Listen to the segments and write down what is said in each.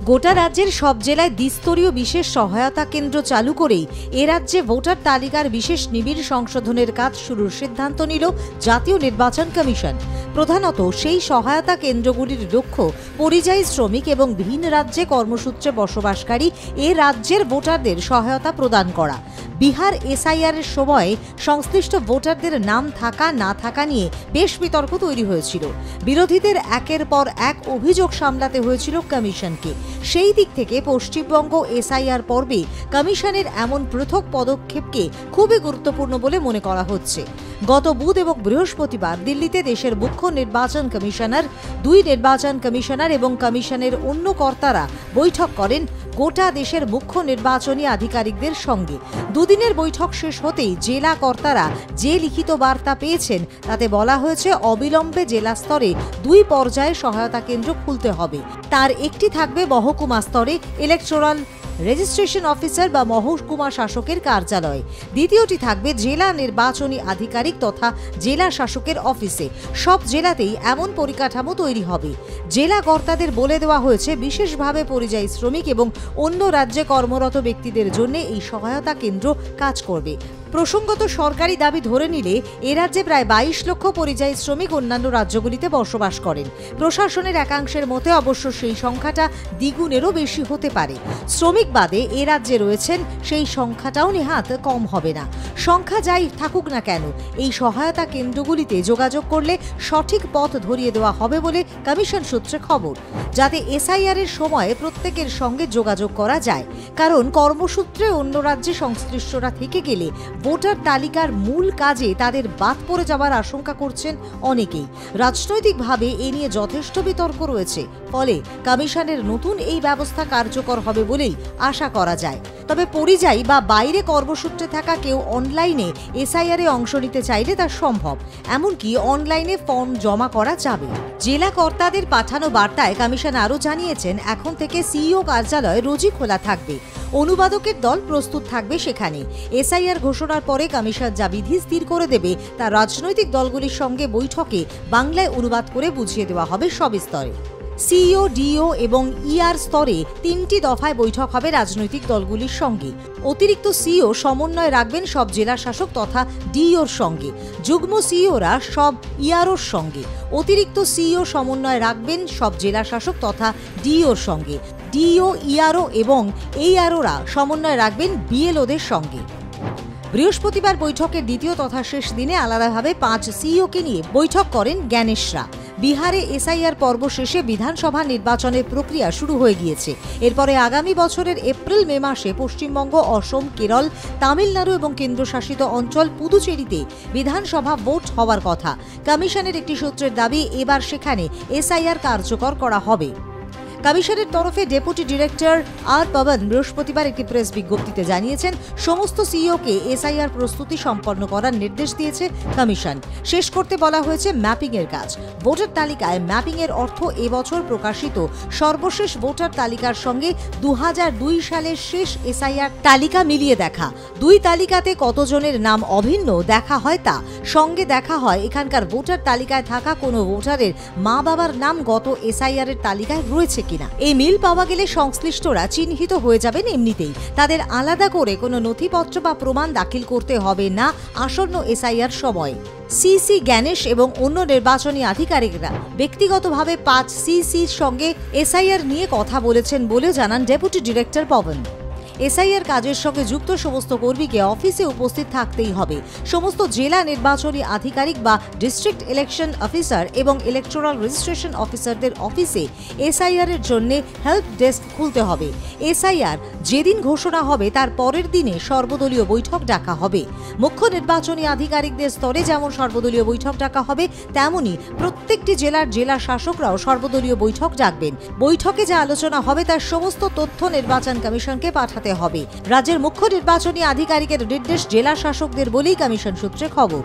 গোটা রাজ্যের সব জেলায় দ্বিস্তরীয় বিশেষ সহায়তা কেন্দ্র চালু করেই এ রাজ্যে ভোটার তালিকার বিশেষ নিবিড় সংশোধনের কাজ শুরুর সিদ্ধান্ত নিল জাতীয় নির্বাচন কমিশন। প্রধানত সেই সহায়তা কেন্দ্রগুলির লক্ষ্য পরিযায়ী শ্রমিক এবং ভিন রাজ্যে কর্মসূত্রে বসবাসকারী এ রাজ্যের ভোটারদের সহায়তা প্রদান করা। বিহার এসআইআর এর সময় সংশ্লিষ্ট ভোটারদের নাম থাকা না থাকা নিয়ে বেশ বিতর্ক তৈরি হয়েছিল। বিরোধীদের একের পর এক অভিযোগ সামলাতে হয়েছিল কমিশনকে। সেই দিক থেকে পশ্চিমবঙ্গ এসআইআর পর্বে কমিশনের এমন পৃথক পদক্ষেপকে খুবই গুরুত্বপূর্ণ বলে মনে করা হচ্ছে। গত বুধ এবং বৃহস্পতিবার দিল্লিতে দেশের মুখ্য নির্বাচন কমিশনার, দুই নির্বাচন কমিশনার এবং কমিশনের অন্য কর্তারা বৈঠক করেন গোটা দেশের মুখ্য নির্বাচনী আধিকারিকদের সঙ্গে। দুদিনের বৈঠক শেষ হতেই জেলা কর্তারা যে লিখিত বার্তা পেয়েছেন তাতে বলা হয়েছে অবিলম্বে জেলা স্তরে 2 পর্যায়ে সহায়তা কেন্দ্র খুলতে হবে। তার একটি থাকবে মহকুমা স্তরে ইলেকটোরাল রেজিস্ট্রেশন অফিসার বা মহকুমা শাসকের কার্যালয়ে, দ্বিতীয়টি থাকবে জেলা নির্বাচনী আধিকারিক তথা জেলা শাসকের অফিসে। সব জেলাতেই এমন পরিকাঠামো তৈরি হবে। জেলা কর্তাদের বলে দেওয়া হয়েছে বিশেষভাবে পরিযায়ী শ্রমিক এবং অন্য রাজ্যে কর্মরত ব্যক্তিদের জন্য এই সহায়তা কেন্দ্র কাজ করবে। প্রসঙ্গত সরকারি দাবি ধরে নিলে এ রাজ্যে প্রায় 22 লক্ষ পরিযায়ী শ্রমিক অন্যান্য রাজ্যগুলিতে বসবাস করেন। প্রশাসনের একাংশের মতে অবশ্য সেই সংখ্যাটা দ্বিগুণেরও বেশি হতে পারে। শ্রমিক বাদে এ রাজ্যে রয়েছেন সেই সংখ্যাটাও নেহাত কম হবে না। সংখ্যা যাই থাকুক না কেন, এই সহায়তা কেন্দ্রগুলিতে যোগাযোগ করলে সঠিক পথ ধরিয়ে দেওয়া হবে বলে কমিশন সূত্রে খবর, যাতে এসআইআর এর সময় প্রত্যেকের সঙ্গে যোগাযোগ করা যায়। কারণ কর্মসূত্রে অন্য রাজ্যে সংশ্লিষ্টরা থেকে গেলে ভোটার তালিকার মূল কাজে তাদের বাদ পড়ে যাওয়ার আশঙ্কা করছেন অনেকেই। রাজনৈতিকভাবে এ নিয়ে যথেষ্ট বিতর্ক রয়েছে। ফলে কমিশনের নতুন এই ব্যবস্থা কার্যকর হবে বলেই আশা করা যায়। তবে পরিযায়ী বা বাইরে কর্মসূত্রে থাকা কেউ অনলাইনে এসআইআর এ অংশ নিতে চাইলে তা সম্ভব। এমনকি অনলাইনে ফর্ম জমা করা যাবে। জেলা কর্তাদের পাঠানো বার্তায় কমিশন আরও জানিয়েছেন, এখন থেকে সিইও কার্যালয় রোজই খোলা থাকবে। অনুবাদকের দল প্রস্তুত থাকবে সেখানে। এসআইআর ঘোষণার পরে কমিশন যা বিধি স্থির করে দেবে তা রাজনৈতিক দলগুলির সঙ্গে বৈঠকে বাংলায় অনুবাদ করে বুঝিয়ে দেওয়া হবে সব স্তরে। সিইও, ডিও এবং ইআর স্তরে 3টি দফায় বৈঠক হবে রাজনৈতিক দলগুলির সঙ্গে। অতিরিক্ত সিইও সমন্বয় রাখবেন সব জেলা শাসক তথা ডিওর সঙ্গে। যুগ্ম সিইওরা সব ইআরওর সঙ্গে। অতিরিক্ত সিইও সমন্বয় রাখবেন সব জেলা শাসক তথা ডিওর সঙ্গে। ডিও, ইআরও এবং এইআরওরা সমন্বয় রাখবেন বিএলওদের সঙ্গে। বৃহস্পতিবার বৈঠকের দ্বিতীয় তথা শেষ দিনে আলাদাভাবে 5 সিইওকে নিয়ে বৈঠক করেন জ্ঞানেশরা। বিহারে এসআইআর পর্ব শেষে বিধানসভা নির্বাচনের প্রক্রিয়া শুরু হয়ে গিয়েছে। এরপরে আগামী বছরের এপ্রিল-মে মাসে পশ্চিমবঙ্গ, অসম, কেরল, তামিলনাড়ু এবং কেন্দ্রশাসিত অঞ্চল পুদুচেরিতে বিধানসভা ভোট হওয়ার কথা। কমিশনের একটি সূত্রের দাবি, এবার সেখানে এসআইআর কার্যকর করা হবে। কমিশনের তরফে ডেপুটি ডিরেক্টর আর পবন বৃহস্পতিবার একটি প্রেস বিজ্ঞপ্তিতে জানিয়েছেন, সমস্ত সিইওকে এসআইআর প্রস্তুতি সম্পন্ন করার নির্দেশ দিয়েছে কমিশন। শেষ করতে বলা হয়েছে ম্যাপিং এর কাজ। ভোটার তালিকায় ম্যাপিং এর অর্থ এবছর প্রকাশিত সর্বশেষ ভোটার তালিকার সঙ্গে 2002 সালের শেষ এসআইআর তালিকা মিলিয়ে দেখা। 2 তালিকাতে কতজনের নাম অভিন্ন দেখা হয় তা। সঙ্গে দেখা হয় এখানকার ভোটার তালিকায় থাকা কোনো ভোটারের মা বাবার নাম গত এসআইআর এর তালিকায় রয়েছে কিনা। এই মিল পাওয়া গেলে সংশ্লিষ্টরা চিহ্নিত হয়ে যাবেন এমনিতেই। তাদের আলাদা করে কোনো নথিপত্র বা প্রমাণ দাখিল করতে হবে না আসন্ন এসআইআর সময়। সিসি জ্ঞানেশ এবং অন্য নির্বাচনী আধিকারিকরা ব্যক্তিগতভাবে 5 সিসির সঙ্গে এসআইআর নিয়ে কথা বলেছেন বলেও জানান ডেপুটি ডিরেক্টর পবন। এসআইআর কাজের সঙ্গে যুক্ত সমস্ত কর্মীকে অফিসে উপস্থিত থাকতেই হবে। সমস্ত জেলা নির্বাচনী আধিকারিক বা ডিস্ট্রিক্ট ইলেকশন অফিসার এবং ইলেকটোরাল রেজিস্ট্রেশন অফিসারদের অফিসে এসআইআর এর জন্য হেল্প ডেস্ক খুলতে হবে। এসআইআর যেদিন ঘোষণা হবে তার পরের দিনে সর্বদলীয় বৈঠক ডাকা হবে। মুখ্য নির্বাচনী আধিকারিকদের স্তরে যেমন সর্বদলীয় বৈঠক ডাকা হবে, তেমনি প্রত্যেকটি জেলার জেলা শাসকরাও সর্বদলীয় বৈঠক ডাকবেন। বৈঠকে যা আলোচনা হবে তার সমস্ত তথ্য নির্বাচন কমিশনকে পাঠাতে হবে। রাজ্যের মুখ্য নির্বাচনী আধিকারিকের নির্দেশ জেলা শাসকদের বলেই কমিশন সূত্রে খবর।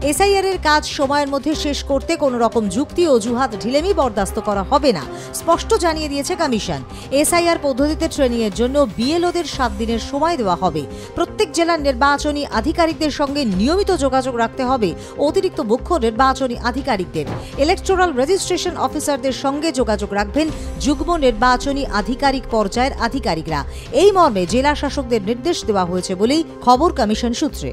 এসআইআর এর কাজ সময়ের মধ্যে শেষ করতে কোনো রকম যুক্তি অজুহাত ঢিলেমি বরদাস্ত করা হবে না, স্পষ্ট জানিয়ে দিয়েছে কমিশন। এসআইআর পদ্ধতিতে ট্রেনিং এর জন্য বিএলওদের 7 দিনের সময় দেওয়া হবে। প্রত্যেক জেলার নির্বাচনী আধিকারিকদের সঙ্গে নিয়মিত যোগাযোগ রাখতে হবে অতিরিক্ত মুখ্য নির্বাচনী আধিকারিকদের। ইলেকটোরাল রেজিস্ট্রেশন অফিসারদের সঙ্গে যোগাযোগ রাখবেন যুগ্ম নির্বাচনী আধিকারিক পর্যায়ের আধিকারিকরা। এই মর্মে জেলা শাসকদের নির্দেশ দেওয়া হয়েছে বলেই খবর কমিশন সূত্রে।